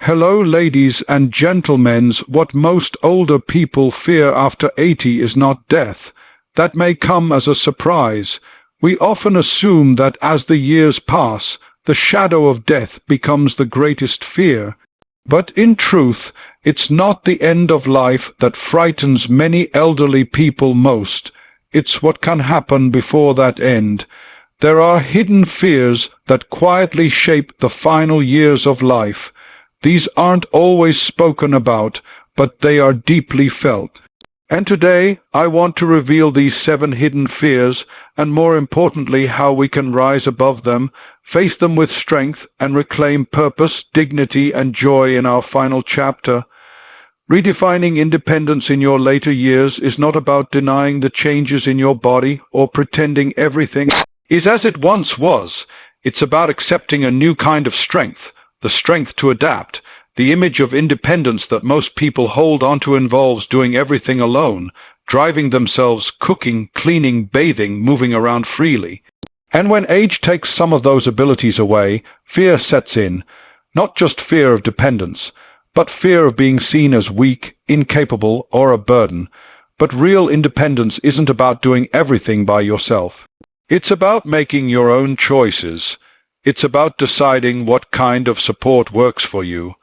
Hello, ladies and gentlemen. What most older people fear after 80 is not death. That may come as a surprise. We often assume that as the years pass, the shadow of death becomes the greatest fear. But in truth, it's not the end of life that frightens many elderly people most. It's what can happen before that end. There are hidden fears that quietly shape the final years of life. These aren't always spoken about, but they are deeply felt. And today, I want to reveal these 7 hidden fears, and more importantly, how we can rise above them, face them with strength, and reclaim purpose, dignity, and joy in our final chapter. Redefining independence in your later years is not about denying the changes in your body or pretending everything is as it once was. It's about accepting a new kind of strength, the strength to adapt. The image of independence that most people hold onto involves doing everything alone, driving themselves, cooking, cleaning, bathing, moving around freely. And when age takes some of those abilities away, fear sets in. Not just fear of dependence, but fear of being seen as weak, incapable, or a burden. But real independence isn't about doing everything by yourself. It's about making your own choices. It's about deciding what kind of support works for you.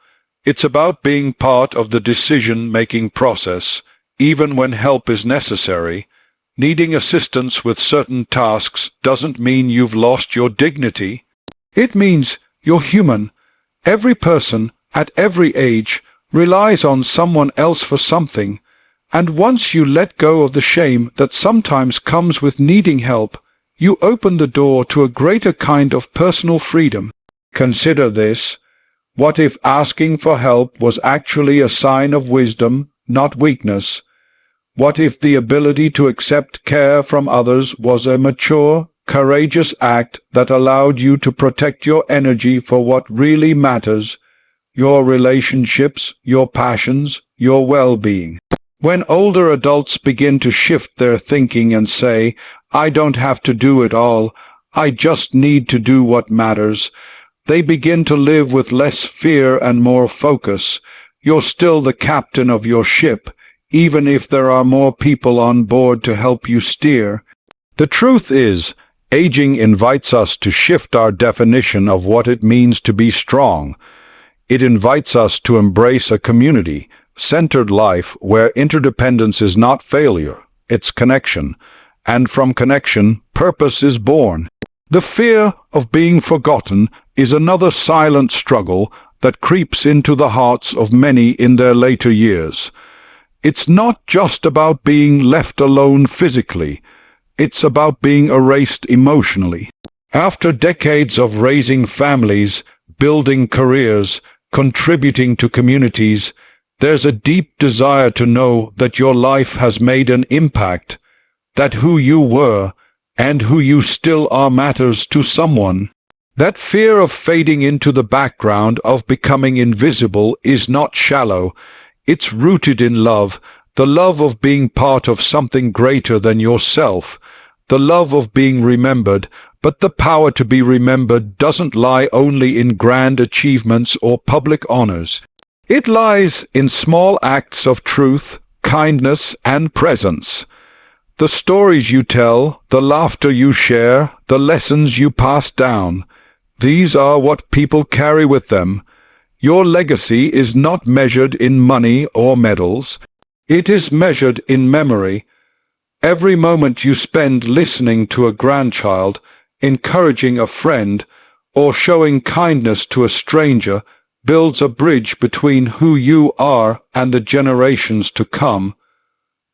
It's about being part of the decision-making process, even when help is necessary. Needing assistance with certain tasks doesn't mean you've lost your dignity. It means you're human. Every person, at every age, relies on someone else for something. And once you let go of the shame that sometimes comes with needing help, you open the door to a greater kind of personal freedom. Consider this. What if asking for help was actually a sign of wisdom, not weakness? What if the ability to accept care from others was a mature, courageous act that allowed you to protect your energy for what really matters, your relationships, your passions, your well-being? When older adults begin to shift their thinking and say, "I don't have to do it all, I just need to do what matters," they begin to live with less fear and more focus. You're still the captain of your ship, even if there are more people on board to help you steer. The truth is, aging invites us to shift our definition of what it means to be strong. It invites us to embrace a community-centered life where interdependence is not failure, it's connection. And from connection, purpose is born. The fear of being forgotten is another silent struggle that creeps into the hearts of many in their later years. It's not just about being left alone physically. It's about being erased emotionally. After decades of raising families, building careers, contributing to communities, there's a deep desire to know that your life has made an impact, that who you were and who you still are matters to someone. That fear of fading into the background, of becoming invisible, is not shallow. It's rooted in love, the love of being part of something greater than yourself, the love of being remembered. But the power to be remembered doesn't lie only in grand achievements or public honors. It lies in small acts of truth, kindness, and presence. The stories you tell, the laughter you share, the lessons you pass down, these are what people carry with them. Your legacy is not measured in money or medals. It is measured in memory. Every moment you spend listening to a grandchild, encouraging a friend, or showing kindness to a stranger builds a bridge between who you are and the generations to come.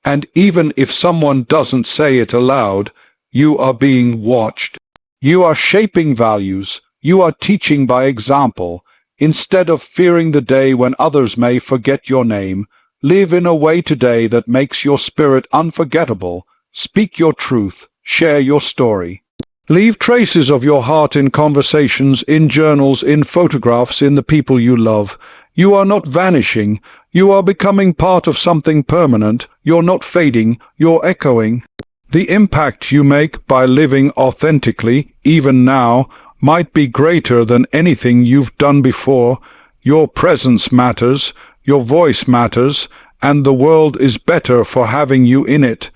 And even if someone doesn't say it aloud, you are being watched. You are shaping values. You are teaching by example. Instead of fearing the day when others may forget your name, live in a way today that makes your spirit unforgettable. Speak your truth. Share your story. Leave traces of your heart in conversations, in journals, in photographs, in the people you love. You are not vanishing. You are becoming part of something permanent. You're not fading. You're echoing. The impact you make by living authentically, even now, might be greater than anything you've done before. Your presence matters, your voice matters, and the world is better for having you in it.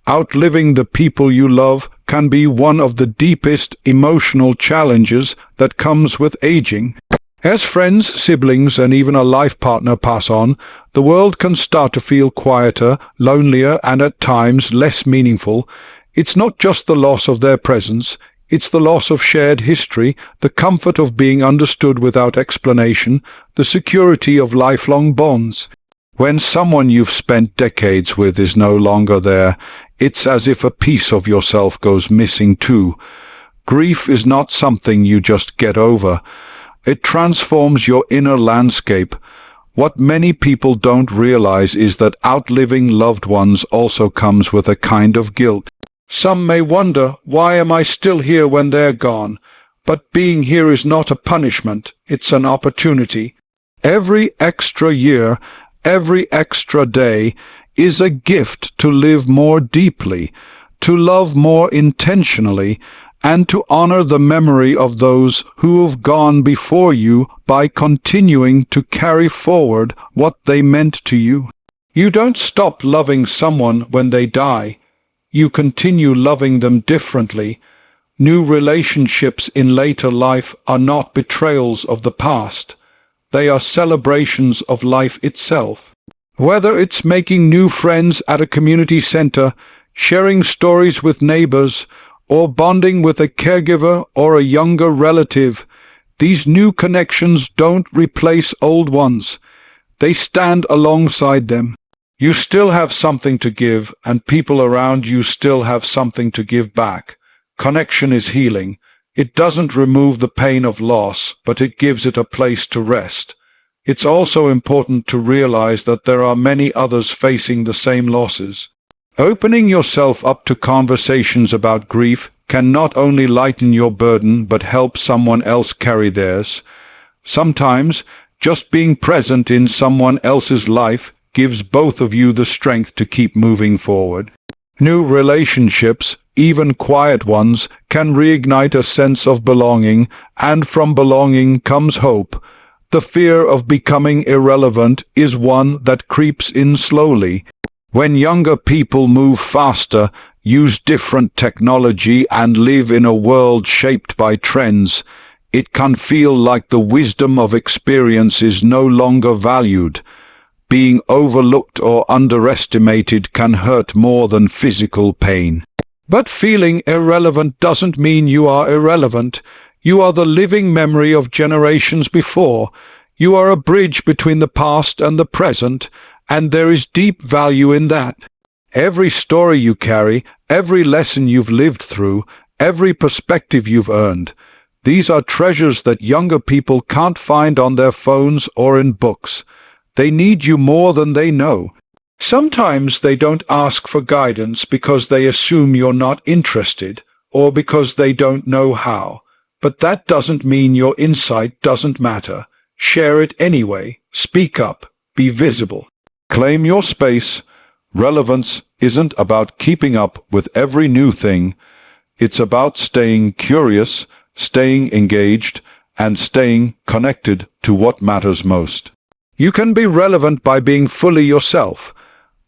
Outliving the people you love can be one of the deepest emotional challenges that comes with aging. As friends, siblings, and even a life partner pass on, the world can start to feel quieter, lonelier, and at times less meaningful. It's not just the loss of their presence, it's the loss of shared history, the comfort of being understood without explanation, the security of lifelong bonds. When someone you've spent decades with is no longer there, it's as if a piece of yourself goes missing too. Grief is not something you just get over. It transforms your inner landscape. What many people don't realize is that outliving loved ones also comes with a kind of guilt. Some may wonder, why am I still here when they're gone? But being here is not a punishment, it's an opportunity. Every extra year, every extra day is a gift to live more deeply, to love more intentionally, and to honor the memory of those who have gone before you by continuing to carry forward what they meant to you. You don't stop loving someone when they die. You continue loving them differently. New relationships in later life are not betrayals of the past. They are celebrations of life itself. Whether it's making new friends at a community center, sharing stories with neighbors, or bonding with a caregiver or a younger relative, these new connections don't replace old ones. They stand alongside them. You still have something to give, and people around you still have something to give back. Connection is healing. It doesn't remove the pain of loss, but it gives it a place to rest. It's also important to realize that there are many others facing the same losses. Opening yourself up to conversations about grief can not only lighten your burden but help someone else carry theirs. Sometimes, just being present in someone else's life gives both of you the strength to keep moving forward. New relationships, even quiet ones, can reignite a sense of belonging, and from belonging comes hope. The fear of becoming irrelevant is one that creeps in slowly. When younger people move faster, use different technology, and live in a world shaped by trends, it can feel like the wisdom of experience is no longer valued. Being overlooked or underestimated can hurt more than physical pain. But feeling irrelevant doesn't mean you are irrelevant. You are the living memory of generations before. You are a bridge between the past and the present, and there is deep value in that. Every story you carry, every lesson you've lived through, every perspective you've earned, these are treasures that younger people can't find on their phones or in books. They need you more than they know. Sometimes they don't ask for guidance because they assume you're not interested, or because they don't know how. But that doesn't mean your insight doesn't matter. Share it anyway. Speak up. Be visible. Claim your space. Relevance isn't about keeping up with every new thing. It's about staying curious, staying engaged, and staying connected to what matters most. You can be relevant by being fully yourself,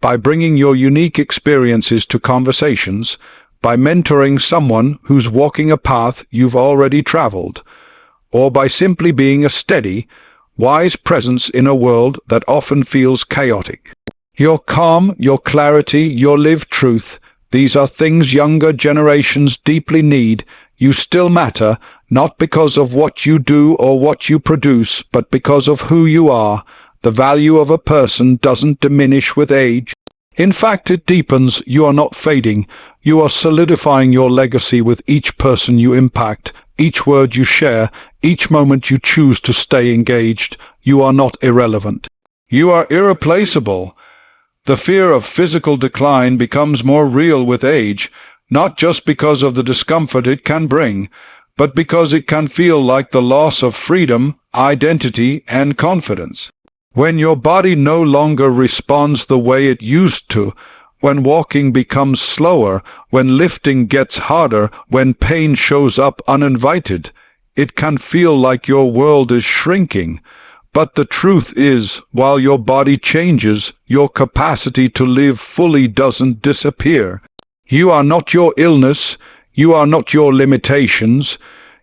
by bringing your unique experiences to conversations, by mentoring someone who's walking a path you've already traveled, or by simply being a steady, wise presence in a world that often feels chaotic. Your calm, your clarity, your lived truth, these are things younger generations deeply need. You still matter, not because of what you do or what you produce, but because of who you are. The value of a person doesn't diminish with age. In fact, it deepens. You are not fading. You are solidifying your legacy with each person you impact, each word you share, each moment you choose to stay engaged. You are not irrelevant. You are irreplaceable. The fear of physical decline becomes more real with age, not just because of the discomfort it can bring, but because it can feel like the loss of freedom, identity, and confidence. When your body no longer responds the way it used to, when walking becomes slower, when lifting gets harder, when pain shows up uninvited, it can feel like your world is shrinking. But the truth is, while your body changes, your capacity to live fully doesn't disappear. You are not your illness, you are not your limitations.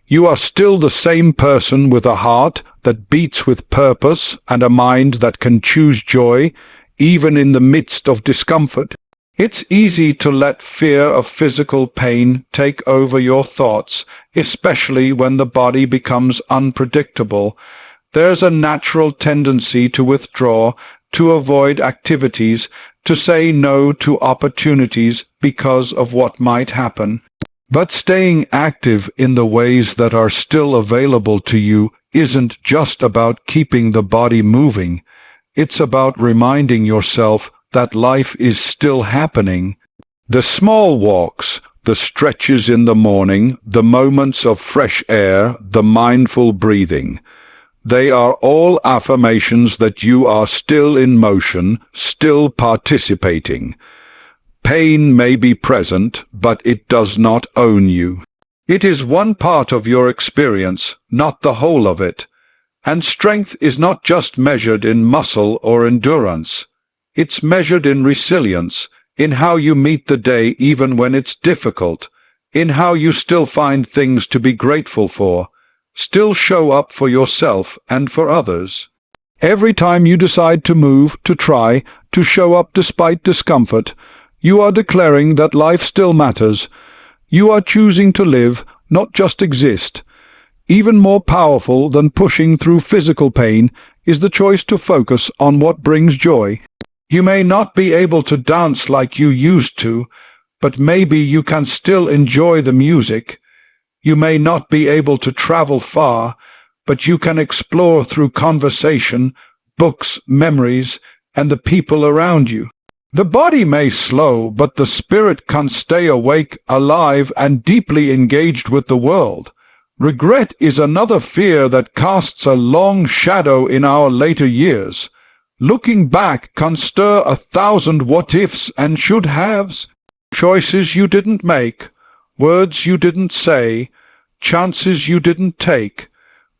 You are still the same person with a heart that beats with purpose and a mind that can choose joy, even in the midst of discomfort. It's easy to let fear of physical pain take over your thoughts, especially when the body becomes unpredictable. There's a natural tendency to withdraw, to avoid activities, to say no to opportunities because of what might happen. But staying active in the ways that are still available to you isn't just about keeping the body moving. It's about reminding yourself that life is still happening. The small walks, the stretches in the morning, the moments of fresh air, the mindful breathing. They are all affirmations that you are still in motion, still participating. Pain may be present, but it does not own you. It is one part of your experience, not the whole of it. And strength is not just measured in muscle or endurance. It's measured in resilience, in how you meet the day even when it's difficult, in how you still find things to be grateful for, still show up for yourself and for others. Every time you decide to move, to try, to show up despite discomfort, you are declaring that life still matters. You are choosing to live, not just exist. Even more powerful than pushing through physical pain is the choice to focus on what brings joy. You may not be able to dance like you used to, but maybe you can still enjoy the music. You may not be able to travel far, but you can explore through conversation, books, memories, and the people around you. The body may slow, but the spirit can stay awake, alive, and deeply engaged with the world. Regret is another fear that casts a long shadow in our later years. Looking back can stir 1,000 what-ifs and should-haves. Choices you didn't make, words you didn't say, chances you didn't take,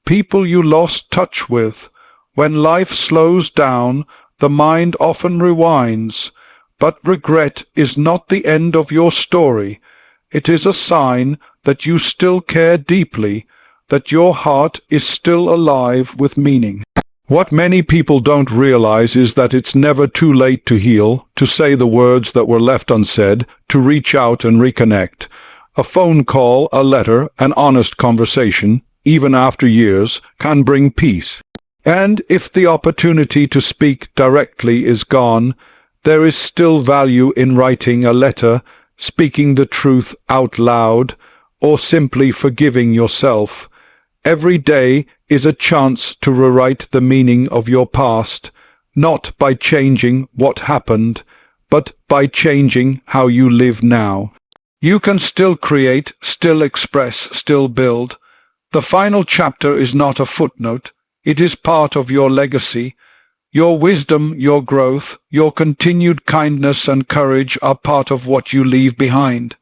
people you lost touch with. When life slows down, the mind often rewinds. But regret is not the end of your story. It is a sign that you still care deeply, that your heart is still alive with meaning. What many people don't realize is that it's never too late to heal, to say the words that were left unsaid, to reach out and reconnect. A phone call, a letter, an honest conversation, even after years, can bring peace. And if the opportunity to speak directly is gone, there is still value in writing a letter, speaking the truth out loud, or simply forgiving yourself. Every day is a chance to rewrite the meaning of your past, not by changing what happened, but by changing how you live now. You can still create, still express, still build. The final chapter is not a footnote. It is part of your legacy. Your wisdom, your growth, your continued kindness and courage are part of what you leave behind.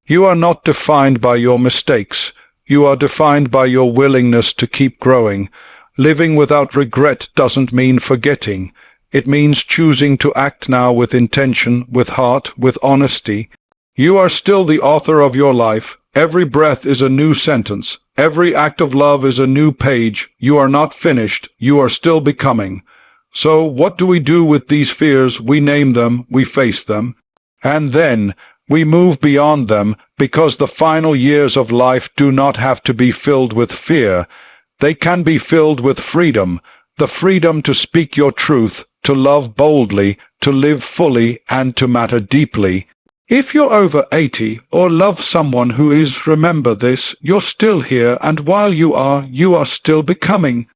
You are not defined by your mistakes. You are defined by your willingness to keep growing. Living without regret doesn't mean forgetting. It means choosing to act now with intention, with heart, with honesty. You are still the author of your life. Every breath is a new sentence. Every act of love is a new page. You are not finished. You are still becoming. So what do we do with these fears? We name them, we face them, and then we move beyond them, because the final years of life do not have to be filled with fear. They can be filled with freedom, the freedom to speak your truth, to love boldly, to live fully, and to matter deeply. If you're over 80 or love someone who is, remember this, you're still here, and while you are still becoming.